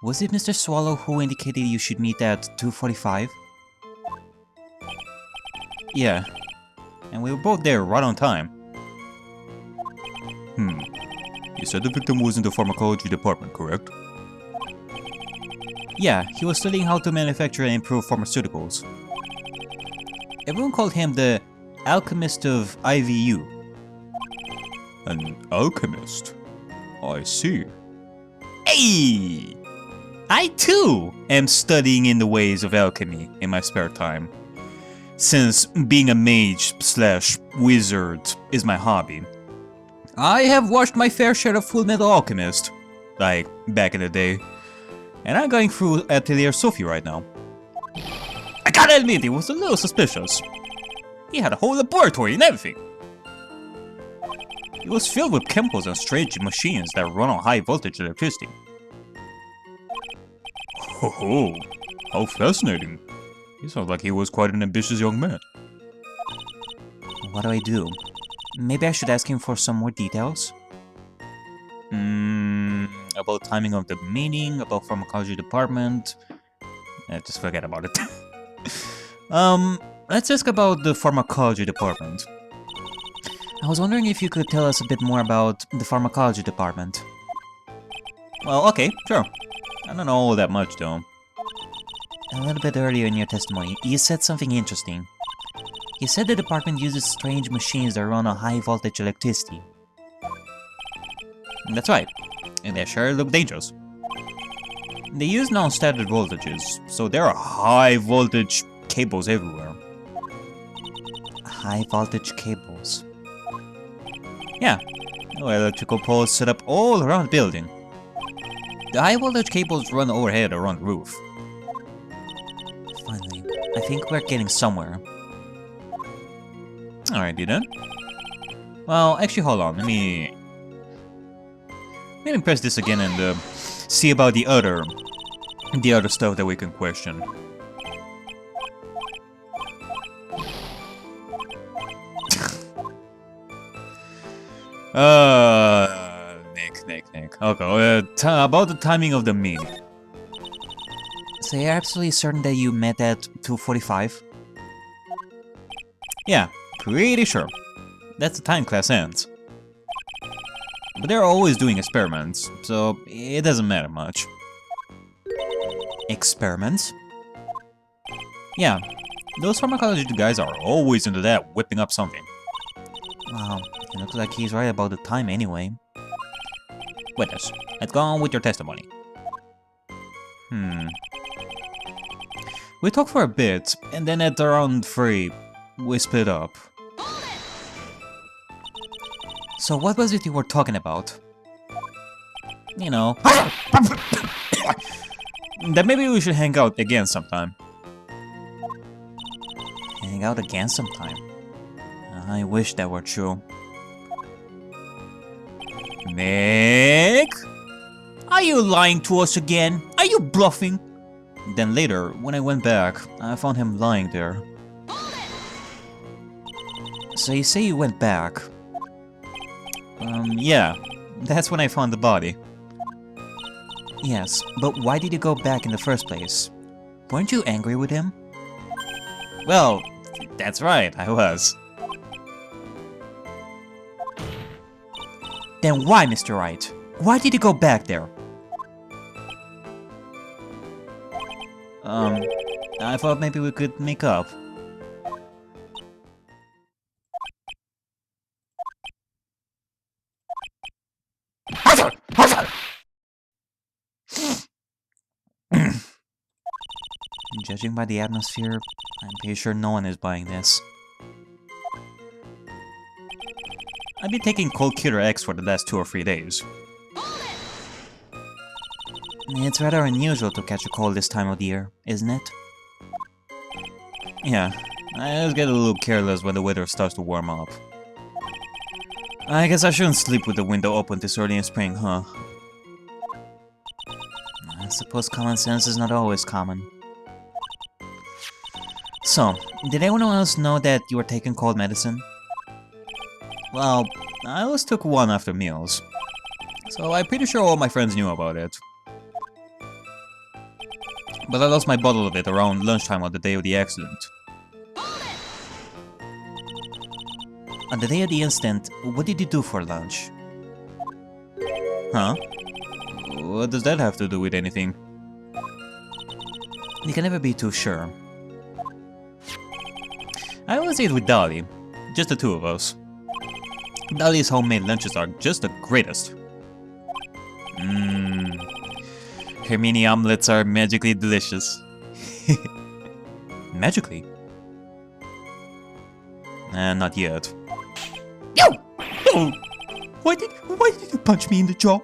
Was it Mr. Swallow who indicated you should meet at 2:45? Yeah, and we were both there right on time. You said the victim was in the pharmacology department, correct? Yeah, he was studying how to manufacture and improve pharmaceuticals. Everyone called him the alchemist of IVU. An alchemist? I see. Hey! I too am studying in the ways of alchemy in my spare time, since being a mage/wizard is my hobby. I have watched my fair share of Full Metal Alchemist, like back in the day, and I'm going through Atelier Sophie right now. I gotta admit, it was a little suspicious. He had a whole laboratory and everything. It was filled with chemicals and strange machines that run on high voltage electricity. Oh, how fascinating. He sounds like he was quite an ambitious young man. What do I do? Maybe I should ask him for some more details? About timing of the meeting, about pharmacology department. Just forget about it. Let's ask about the pharmacology department. I was wondering if you could tell us a bit more about the pharmacology department. Well, okay, sure. I don't know all that much, though. A little bit earlier in your testimony, you said something interesting. You said the department uses strange machines that run on high-voltage electricity. That's right, and they sure look dangerous. They use non-standard voltages, so there are high-voltage cables everywhere. High-voltage cables? Yeah, electrical poles set up all around the building. The high-voltage cables run overhead or on the roof. Finally, I think we're getting somewhere. Alrighty then. Well, actually, hold on. Let me press this again and see about the other stuff that we can question. Nick. Okay, about the timing of the meeting. So you're absolutely certain that you met at 2:45? Yeah, pretty sure. That's the time class ends. But they're always doing experiments, so it doesn't matter much. Experiments? Yeah, those pharmacology guys are always into that, whipping up something. Wow, it looks like he's right about the time anyway. Witness, let's go on with your testimony. We talked for a bit, and then at around 3, we split up. So what was it you were talking about? You know... that maybe we should hang out again sometime. Hang out again sometime? I wish that were true. Nick? Are you lying to us again? Are you bluffing? Then later, when I went back, I found him lying there. So you say you went back? Yeah. That's when I found the body. Yes, but why did you go back in the first place? Weren't you angry with him? Well, that's right, I was. Then why, Mr. Wright? Why did you go back there? I thought maybe we could make up. Judging by the atmosphere, I'm pretty sure no one is buying this. I've been taking Cold Cure X for the last 2 or 3 days. It's rather unusual to catch a cold this time of the year, isn't it? Yeah, I just get a little careless when the weather starts to warm up. I guess I shouldn't sleep with the window open this early in spring, huh? I suppose common sense is not always common. So, did anyone else know that you were taking cold medicine? Well, I always took one after meals, so I'm pretty sure all my friends knew about it. But I lost my bottle of it around lunchtime on the day of the accident. On the day of the incident, what did you do for lunch? Huh? What does that have to do with anything? You can never be too sure. I always eat with Dolly. Just the two of us. Dolly's homemade lunches are just the greatest. Her mini omelets are magically delicious. Magically? Not yet. Yo! Oh! Why did you punch me in the jaw?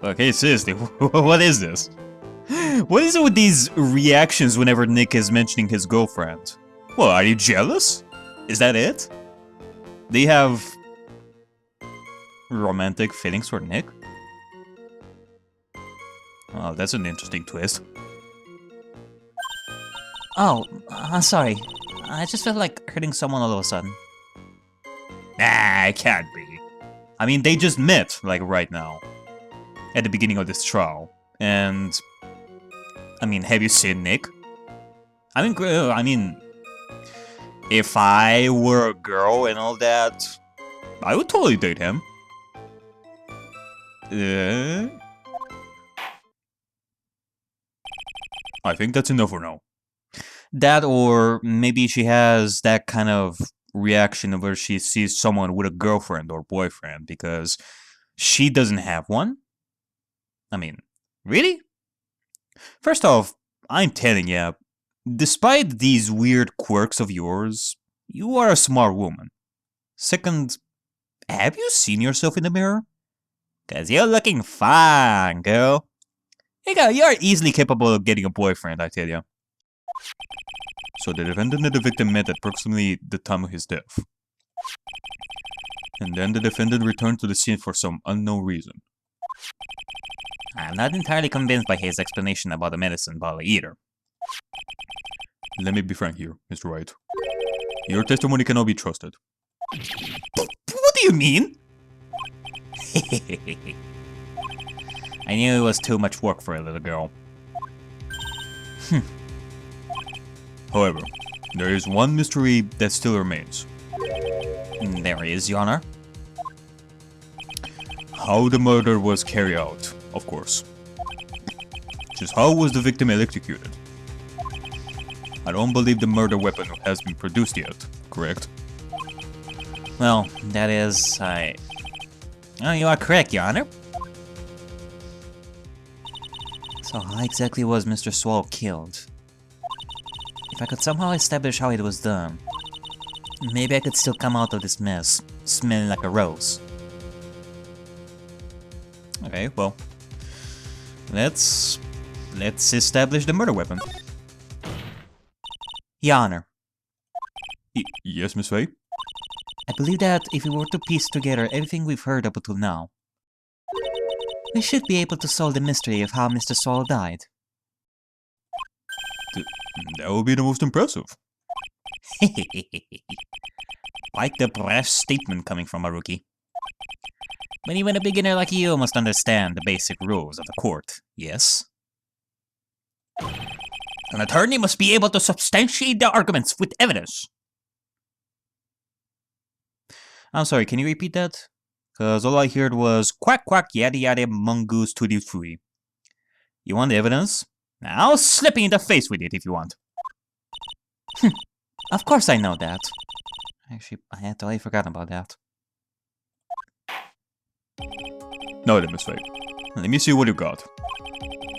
Okay, seriously, what is this? What is it with these reactions whenever Nick is mentioning his girlfriend? Well, are you jealous? Is that it? Do you have romantic feelings for Nick? Oh, that's an interesting twist. Oh, I'm sorry. I just felt like hurting someone all of a sudden. Nah, it can't be. I mean, they just met, like, right now. At the beginning of this trial. And... I mean, have you seen Nick? I mean... If I were a girl and all that... I would totally date him. I think that's enough for now. That, or maybe she has that kind of reaction where she sees someone with a girlfriend or boyfriend because she doesn't have one. I mean, really? First off, I'm telling you, despite these weird quirks of yours, you are a smart woman. Second, have you seen yourself in the mirror? Cause you're looking fine, girl. Hey, girl, you're easily capable of getting a boyfriend, I tell you. So the defendant and the victim met at approximately the time of his death. And then the defendant returned to the scene for some unknown reason. I'm not entirely convinced by his explanation about the medicine bottle either. Let me be frank here, Mr. Wright. Your testimony cannot be trusted. What do you mean? I knew it was too much work for a little girl. However, there is one mystery that still remains. There is, Your Honor. How the murder was carried out, of course. Just how was the victim electrocuted? I don't believe the murder weapon has been produced yet, correct? Well, that is, Oh, you are correct, Your Honor. So how exactly was Mr. Swallow killed? If I could somehow establish how it was done, maybe I could still come out of this mess, smelling like a rose. Okay, well, let's establish the murder weapon. Your Honor. Yes, Miss Faye? I believe that if we were to piece together everything we've heard up until now, we should be able to solve the mystery of how Mr. Swallow died. That would be the most impressive. Quite the brash statement coming from a rookie. But even a beginner like you must understand the basic rules of the court, yes? An attorney must be able to substantiate their arguments with evidence. I'm sorry, can you repeat that? Because all I heard was quack quack yada yada mongoose tutti frutti. You want the evidence? I'll slap you in the face with it if you want. Of course I know that. Actually, I had totally forgotten about that. Now then, Miss Faye. Let me see what you got.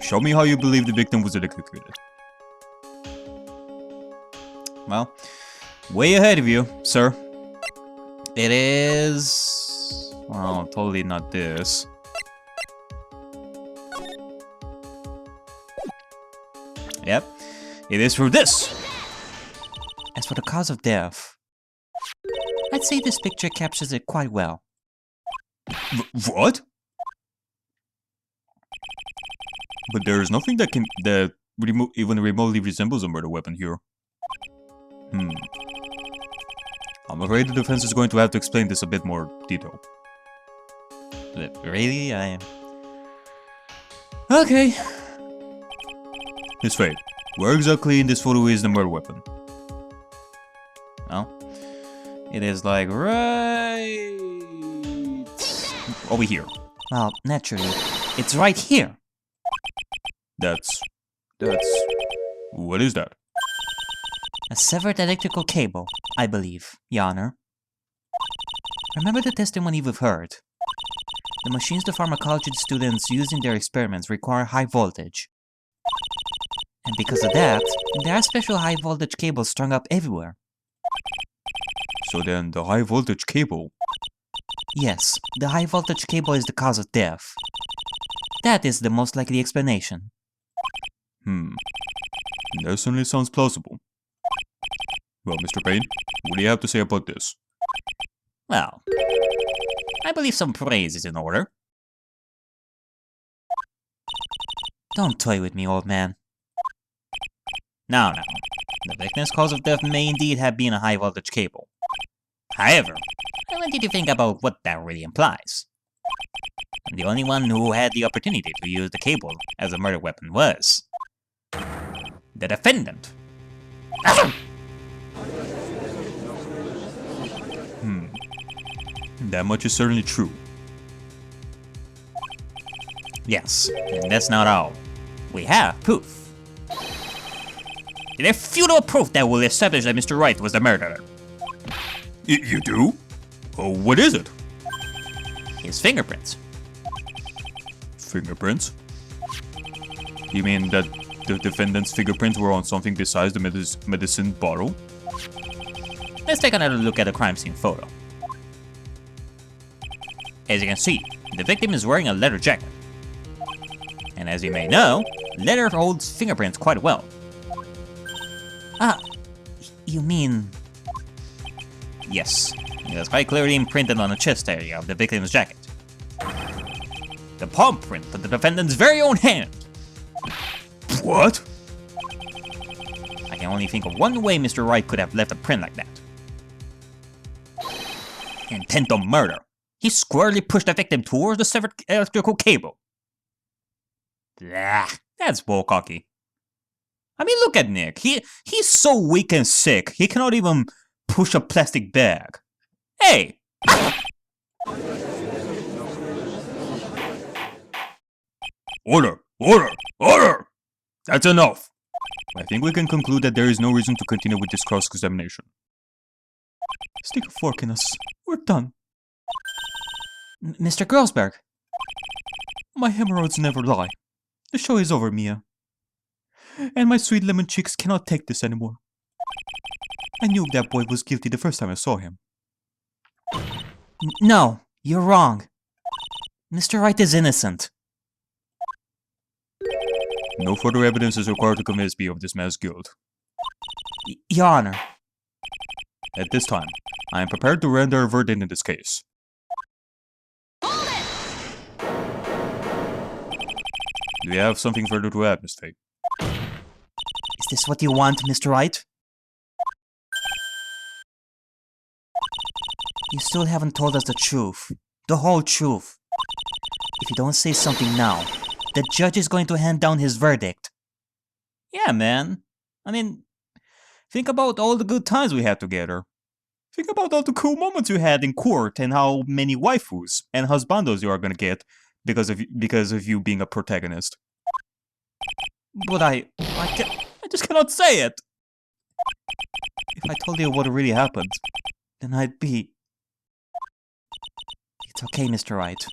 Show me how you believe the victim was electrocuted. Well, way ahead of you, sir. It is... well, totally not this. Yep, it is through this! As for the cause of death, I'd say this picture captures it quite well. What? But there is nothing that even remotely resembles a murder weapon here. I'm afraid the defense is going to have to explain this a bit more detail. Really? Okay. Miss Faye, where exactly in this photo is the murder weapon? Oh, it is like right over here. Well, naturally, it's right here. That's... What is that? A severed electrical cable, I believe, Your Honor. Remember the testimony we've heard? The machines the pharmacology students use in their experiments require high voltage. And because of that, there are special high voltage cables strung up everywhere. So then the high voltage cable... Yes, the high voltage cable is the cause of death. That is the most likely explanation. That certainly sounds plausible. Well, Mr. Payne, what do you have to say about this? Well, I believe some praise is in order. Don't toy with me, old man. Now, the victim's cause of death may indeed have been a high voltage cable. However, I want you to think about what that really implies. The only one who had the opportunity to use the cable as a murder weapon was... the defendant. That much is certainly true. Yes, and that's not all. We have proof. Irrefutable proof that will establish that Mr. Wright was the murderer. You do? Oh, what is it? His fingerprints. Fingerprints? You mean that the defendant's fingerprints were on something besides the medicine bottle? Let's take another look at the crime scene photo. As you can see, the victim is wearing a leather jacket. And as you may know, leather holds fingerprints quite well. Ah, you mean... Yes, it is quite clearly imprinted on the chest area of the victim's jacket. The palm print of the defendant's very own hand. What? I can only think of one way Mr. Wright could have left a print like that. Intent on murder. He squarely pushed the victim towards the severed electrical cable. Blah, that's bullcocky. I mean, look at Nick. He's so weak and sick, he cannot even push a plastic bag. Hey! Order! Order! Order! That's enough! I think we can conclude that there is no reason to continue with this cross-examination. Stick a fork in us. We're done. Mr. Grossberg. My hemorrhoids never lie. The show is over, Mia. And my sweet lemon cheeks cannot take this anymore. I knew that boy was guilty the first time I saw him. No, you're wrong. Mr. Wright is innocent. No further evidence is required to convince me of this man's guilt. Your Honor. At this time, I am prepared to render a verdict in this case. Do you have something further to add, Miss Faye? Is this what you want, Mr. Wright? You still haven't told us the truth. The whole truth. If you don't say something now, the judge is going to hand down his verdict. Yeah, man. I mean, think about all the good times we had together. Think about all the cool moments you had in court and how many waifus and husbandos you are gonna get because of you being a protagonist. But I just cannot say it. If I told you what really happened, then I'd be... It's okay, Mr. Wright.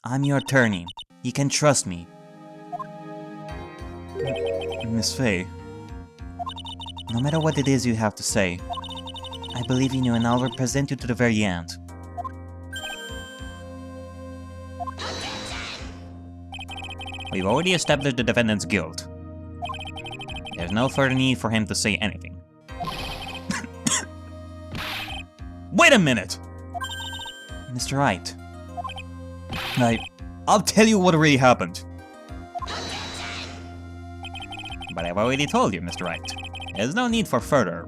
I'm your attorney. You can trust me. Miss Faye, no matter what it is you have to say, I believe in you and I'll represent you to the very end. We've already established the defendant's guilt. There's no further need for him to say anything. Wait a minute! Mr. Wright. I'll tell you what really happened. But I've already told you, Mr. Wright. There's no need for further.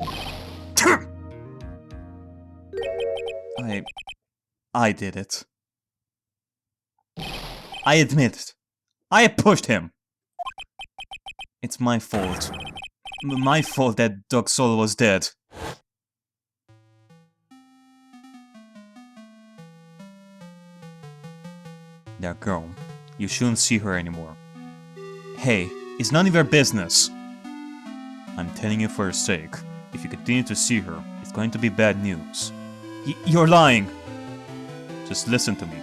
I did it. I admit it. I pushed him. It's my fault. My fault that Doc Solo was dead. That girl. You shouldn't see her anymore. Hey, it's none of your business. I'm telling you for your sake. If you continue to see her, it's going to be bad news. You're lying! Just listen to me.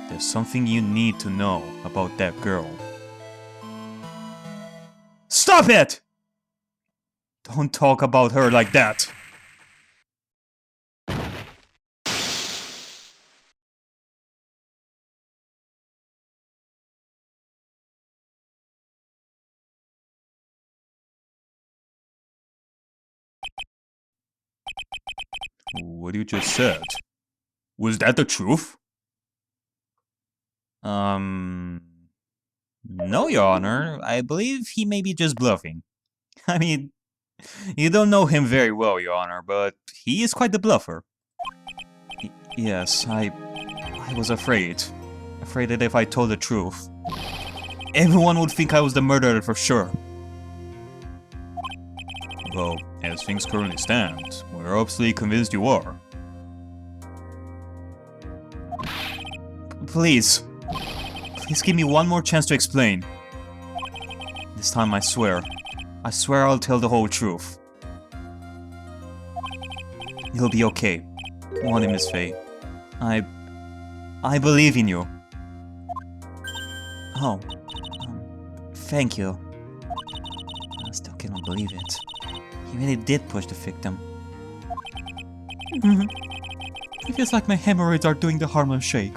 There's something you need to know about that girl. Stop it! Don't talk about her like that. What you just said? Was that the truth? No, Your Honor. I believe he may be just bluffing. I mean, you don't know him very well, Your Honor, but he is quite the bluffer. Yes, I was afraid. Afraid that if I told the truth, everyone would think I was the murderer for sure. Well, as things currently stand, we're absolutely convinced you are. Please. Please give me one more chance to explain. This time I swear I'll tell the whole truth. You'll be okay. Won't it, Miss Faye? I believe in you. Oh, thank you. I still cannot believe it. He really did push the victim. It feels like my hemorrhoids are doing the Harlem Shake.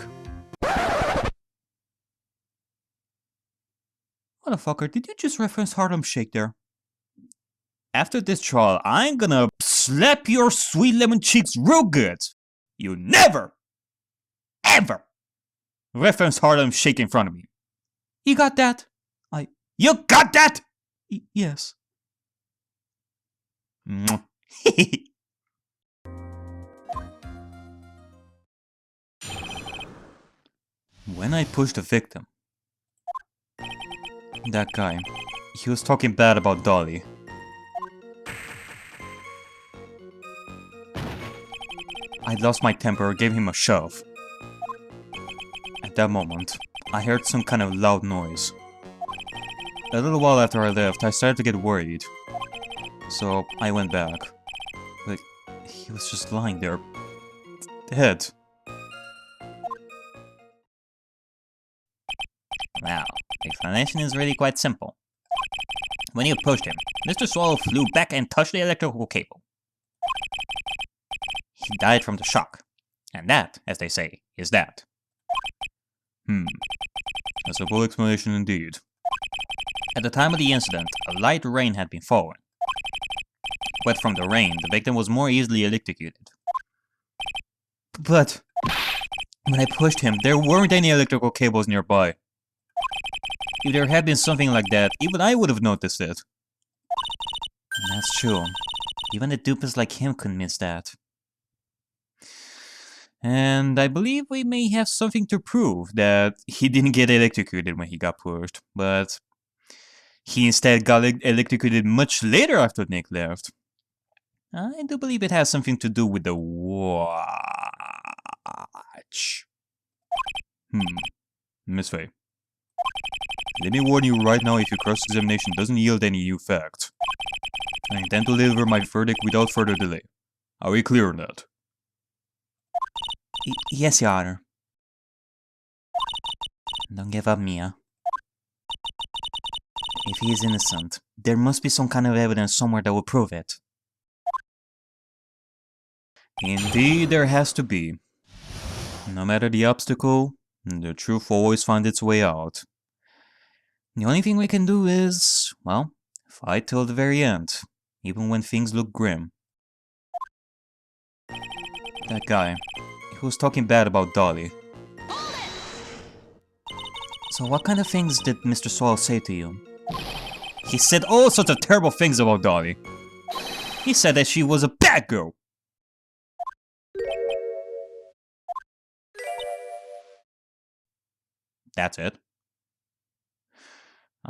Motherfucker, did you just reference Harlem Shake there? After this trial, I'm gonna slap your sweet lemon cheeks real good. You never, ever reference Harlem Shake in front of me. You got that? You got that? Yes. When I pushed the victim, that guy, he was talking bad about Dolly. I lost my temper, gave him a shove. At that moment, I heard some kind of loud noise. A little while after I left, I started to get worried. So I went back. But he was just lying there, dead. Well, the explanation is really quite simple. When you pushed him, Mr. Swallow flew back and touched the electrical cable. He died from the shock. And that, as they say, is that. A simple explanation indeed. At the time of the incident, a light rain had been falling. Wet from the rain, the victim was more easily electrocuted. But when I pushed him, there weren't any electrical cables nearby. If there had been something like that, even I would have noticed it. That's true. Even a doofus like him couldn't miss that. And I believe we may have something to prove that he didn't get electrocuted when he got pushed, but he instead got electrocuted much later after Nick left. I do believe it has something to do with the watch. Miss Faye. Let me warn you right now, if your cross-examination doesn't yield any new facts, I intend to deliver my verdict without further delay. Are we clear on that? Yes, Your Honor. Don't give up, Mia. If he is innocent, there must be some kind of evidence somewhere that will prove it. Indeed, there has to be. No matter the obstacle, the truth will always find its way out. The only thing we can do is, well, fight till the very end, even when things look grim. That guy, he was talking bad about Dolly. So what kind of things did Mr. Swallow say to you? He said all sorts of terrible things about Dolly. He said that she was a bad girl. That's it.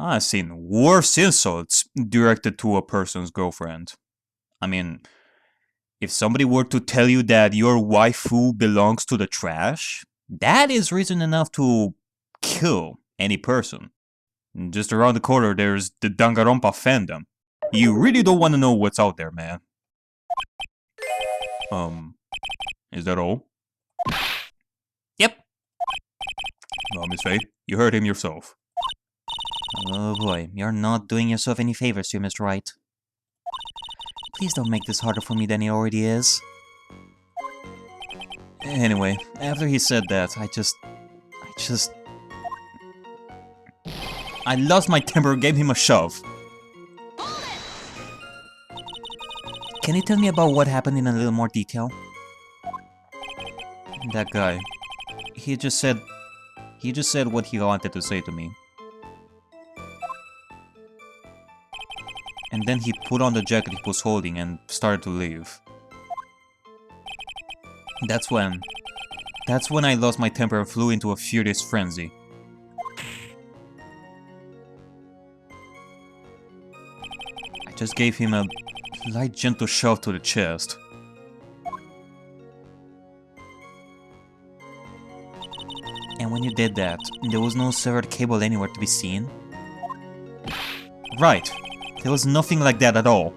I've seen worse insults directed to a person's girlfriend. I mean, if somebody were to tell you that your waifu belongs to the trash, that is reason enough to kill any person. Just around the corner, there's the Danganronpa fandom. You really don't want to know what's out there, man. Is that all? Yep. No, Miss Faye, you heard him yourself. Oh boy, you're not doing yourself any favors here, Mr. Wright. Please don't make this harder for me than it already is. Anyway, after he said that, I lost my temper and gave him a shove. Can you tell me about what happened in a little more detail? That guy, he just said what he wanted to say to me. And then he put on the jacket he was holding and started to leave. That's when I lost my temper and flew into a furious frenzy. I just gave him a light, gentle shove to the chest. And when you did that, there was no severed cable anywhere to be seen? Right. There was nothing like that at all.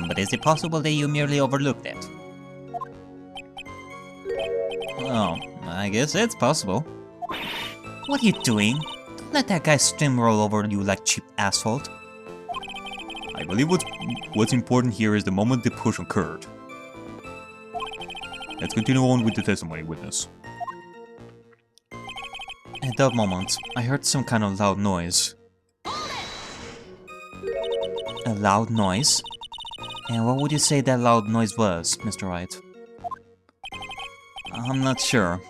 But is it possible that you merely overlooked it? Oh, I guess it's possible. What are you doing? Don't let that guy steamroll over you like cheap asphalt. I believe what's important here is the moment the push occurred. Let's continue on with the testimony, witness. At that moment, I heard some kind of loud noise. A loud noise? And what would you say that loud noise was, Mr. Wright? I'm not sure,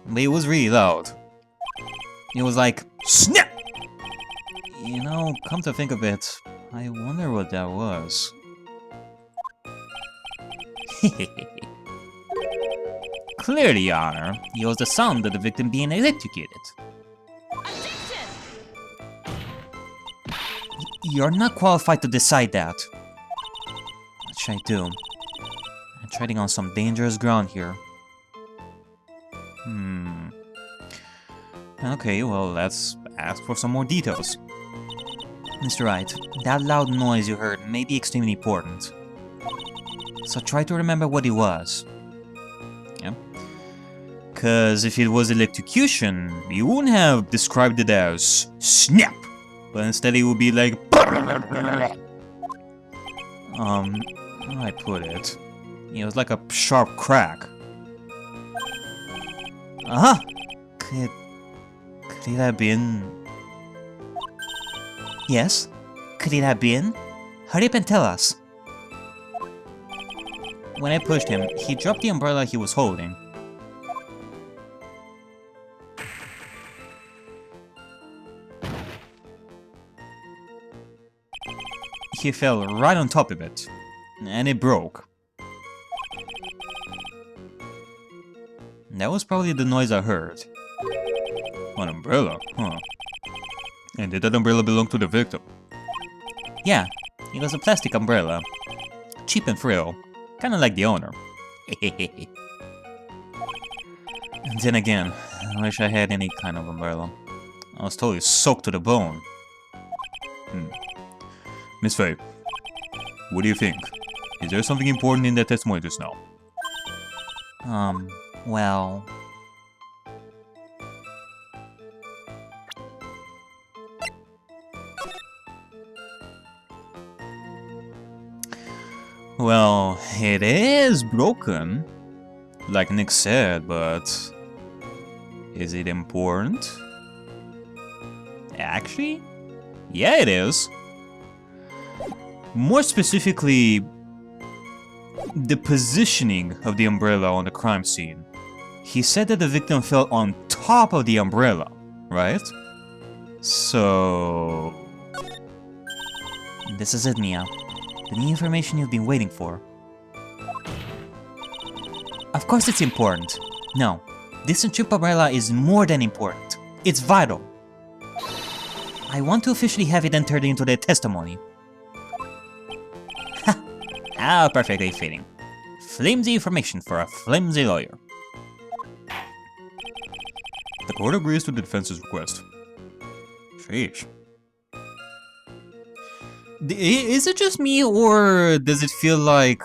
but it was really loud. It was like, snap! You know, come to think of it, I wonder what that was. Clearly, Your Honor, it was the sound of the victim being electrocuted. You're not qualified to decide that. What should I do? I'm treading on some dangerous ground here. Okay, well, let's ask for some more details. Mr. Wright, that loud noise you heard may be extremely important. So try to remember what it was. Yeah? Cause if it was electrocution, you wouldn't have described it as snap! But instead it would be like how do I put it? It was like a sharp crack. Uh-huh! Could it have been... Yes? Could it have been? Hurry up and tell us. When I pushed him, he dropped the umbrella he was holding. He fell right on top of it, and it broke. That was probably the noise I heard. An umbrella, huh? And did that umbrella belong to the victim? Yeah, it was a plastic umbrella. Cheap and frail, kinda like the owner. And then again, I wish I had any kind of umbrella. I was totally soaked to the bone. Miss Faye, what do you think? Is there something important in that testimony just now? Well... Well, it is broken, like Nick said, but... Is it important? Actually? Yeah, it is. More specifically, the positioning of the umbrella on the crime scene. He said that the victim fell on top of the umbrella, right? So... This is it, Mia. The new information you've been waiting for. Of course it's important. No, this trip umbrella is more than important. It's vital. I want to officially have it entered into the testimony. Ha! How perfectly fitting. Flimsy information for a flimsy lawyer. The court agrees to the defense's request. Sheesh. Is it just me, or does it feel like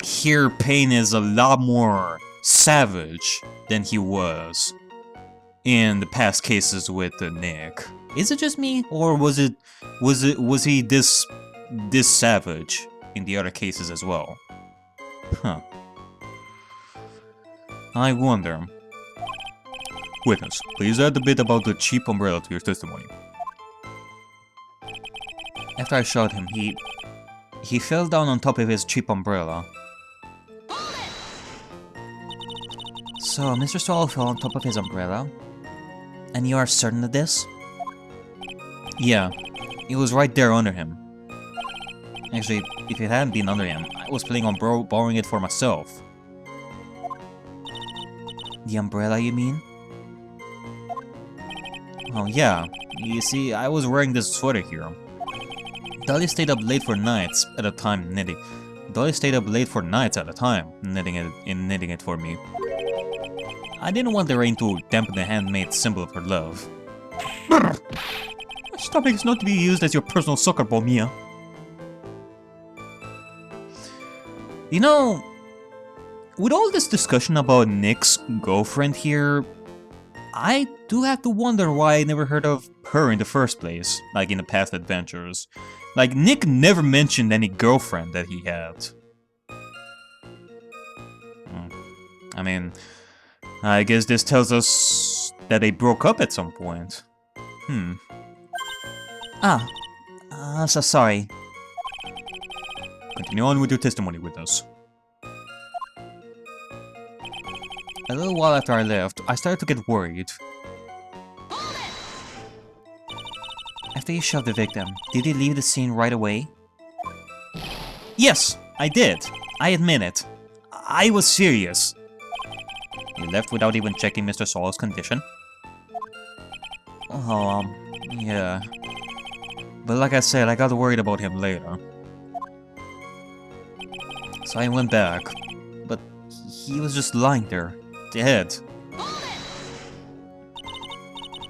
here Payne is a lot more savage than he was in the past cases with Nick? Is it just me, or was he this savage in the other cases as well? Huh. I wonder. Witness, please add the bit about the cheap umbrella to your testimony. After I shot him, he fell down on top of his cheap umbrella. So, Mr. Swallow fell on top of his umbrella? And you are certain of this? Yeah, it was right there under him. Actually, if it hadn't been under him, I was planning on borrowing it for myself. The umbrella, you mean? Oh yeah, you see, I was wearing this sweater here. Dolly stayed up late for nights at a time knitting. Dolly stayed up late for nights at a time knitting it for me. I didn't want the rain to dampen the handmade symbol of her love. My stomach is not to be used as your personal soccer ball, Mia. You know, with all this discussion about Nick's girlfriend here, I do have to wonder why I never heard of her in the first place, like in the past adventures. Like, Nick never mentioned any girlfriend that he had. I mean, I guess this tells us that they broke up at some point. So sorry. Continue on with your testimony with us. A little while after I left, I started to get worried. After you shoved the victim, did you leave the scene right away? Yes, I did. I admit it. I was serious. You left without even checking Mr. Swallow's condition? Yeah. But like I said, I got worried about him later. So I went back, but he was just lying there, dead.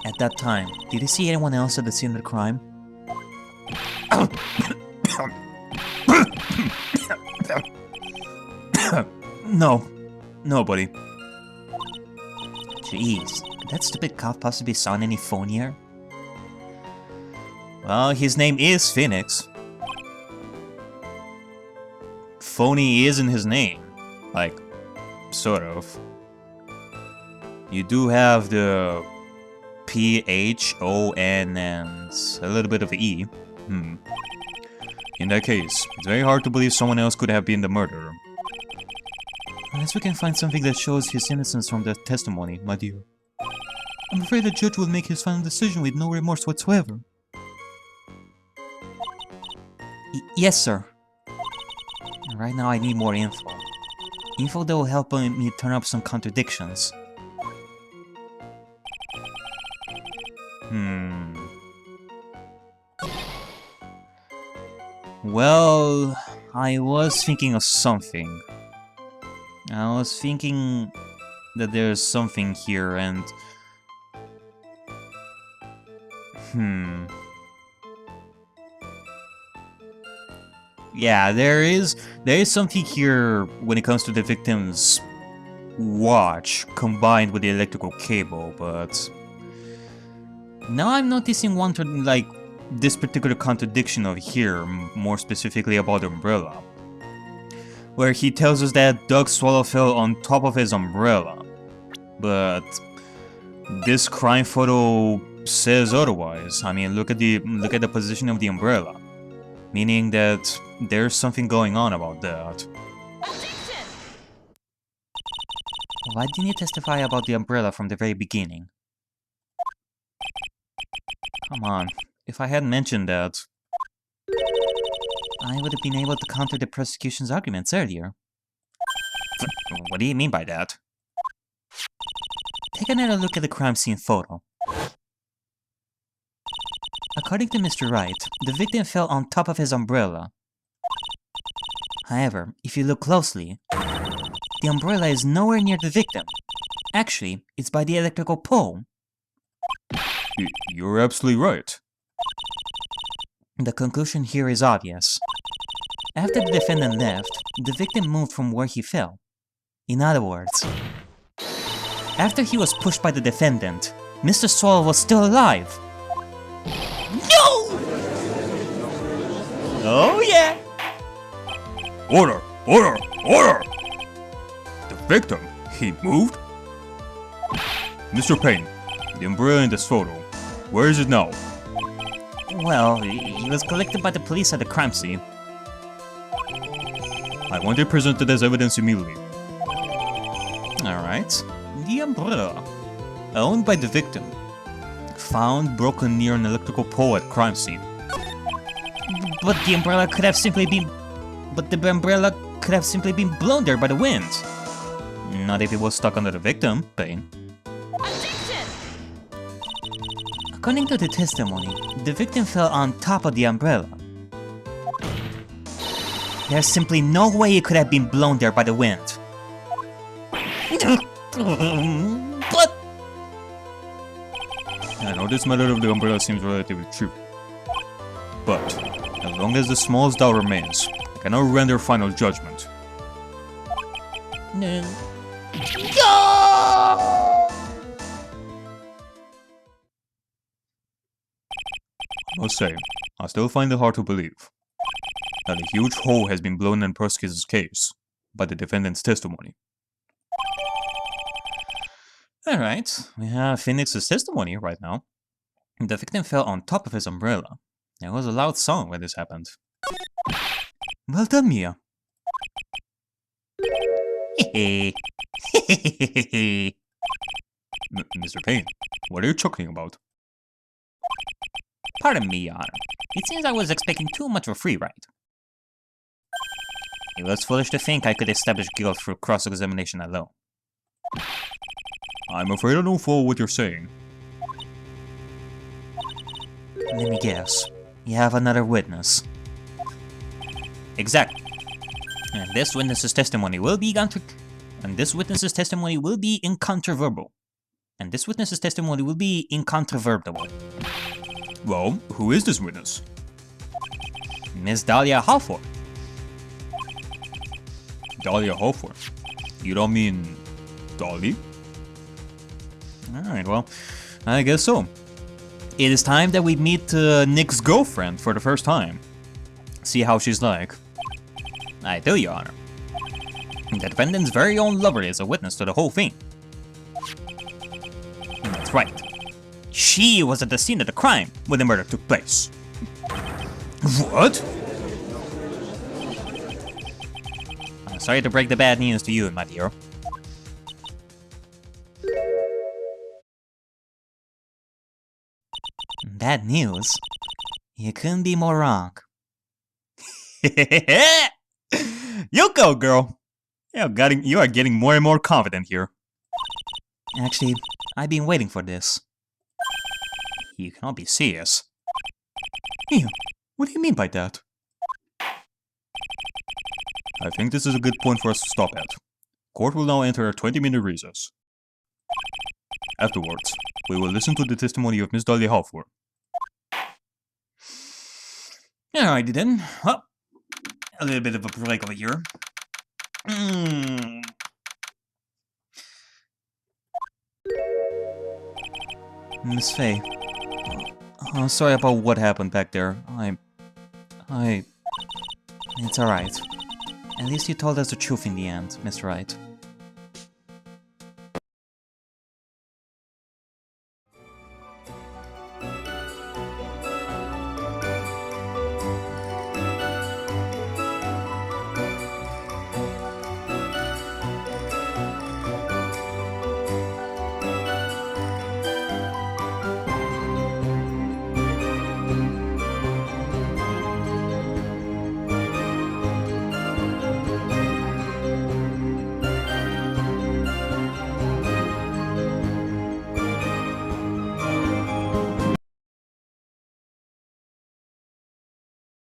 At that time, did you see anyone else at the scene of the crime? No, nobody. Jeez, could that stupid cop possibly sound any phonier? Well, his name is Phoenix. Phony isn't his name. Like, sort of. You do have the P-H-O-N and a little bit of E. In that case, it's very hard to believe someone else could have been the murderer. Unless we can find something that shows his innocence from the testimony, my dear. I'm afraid the judge will make his final decision with no remorse whatsoever. Yes, sir. Right now I need more info. Info that will help me turn up some contradictions. Well, I was thinking of something. I was thinking that there's something here and... Yeah, there is something here when it comes to the victim's watch combined with the electrical cable, but now I'm noticing one like this particular contradiction over here, more specifically about the umbrella, where he tells us that Doug Swallow fell on top of his umbrella, but this crime photo says otherwise. I mean, look at the position of the umbrella. Meaning that there's something going on about that. Objection! Why didn't you testify about the umbrella from the very beginning? Come on, if I hadn't mentioned that, I would have been able to counter the prosecution's arguments earlier. What do you mean by that? Take another look at the crime scene photo. According to Mr. Wright, the victim fell on top of his umbrella. However, if you look closely, the umbrella is nowhere near the victim. Actually, it's by the electrical pole. You're absolutely right. The conclusion here is obvious. After the defendant left, the victim moved from where he fell. In other words, after he was pushed by the defendant, Mr. Swallow was still alive. No! Oh yeah! Order! Order! Order! The victim, he moved? Mr. Payne, the umbrella in this photo, where is it now? Well, he was collected by the police at the crime scene. I want it presented as evidence immediately. Alright. The umbrella, owned by the victim, found broken near an electrical pole at crime scene. But the umbrella could have simply been... blown there by the wind. Not if it was stuck under the victim, Payne. Objection! According to the testimony, the victim fell on top of the umbrella. There's simply no way it could have been blown there by the wind. But... I know this matter of the umbrella seems relatively trivial. But, as long as the smallest doubt remains, I cannot render final judgment. No. I must say, I still find it hard to believe that a huge hole has been blown in the prosecutor's case by the defendant's testimony. Alright, we have Phoenix's testimony right now. The victim fell on top of his umbrella. There was a loud sound when this happened. Well done, Mia. Mr. Payne, what are you chuckling about? Pardon me, Your Honor. It seems I was expecting too much of a free ride. It was foolish to think I could establish guilt through cross-examination alone. I'm afraid I don't follow what you're saying. Let me guess. You have another witness. Exactly. And this witness's testimony will be incontrovertible. Well, who is this witness? Miss Dahlia Halford. Dahlia Halford? You don't mean... Dolly? Alright, well, I guess so. It is time that we meet Nick's girlfriend for the first time. See how she's like. I do, Your Honor. The defendant's very own lover is a witness to the whole thing. That's right. She was at the scene of the crime when the murder took place. What? I'm sorry to break the bad news to you, my dear. Bad news? You couldn't be more wrong. You go, girl. You are getting more and more confident here. Actually, I've been waiting for this. You cannot be serious. Ew, what do you mean by that? I think this is a good point for us to stop at. Court will now enter a 20-minute recess. Afterwards, we will listen to the testimony of Miss Dahlia Halford. Alrighty then. Well, a little bit of a break over here. Miss Faye. I'm sorry about what happened back there. It's alright. At least you told us the truth in the end, Mr. Wright.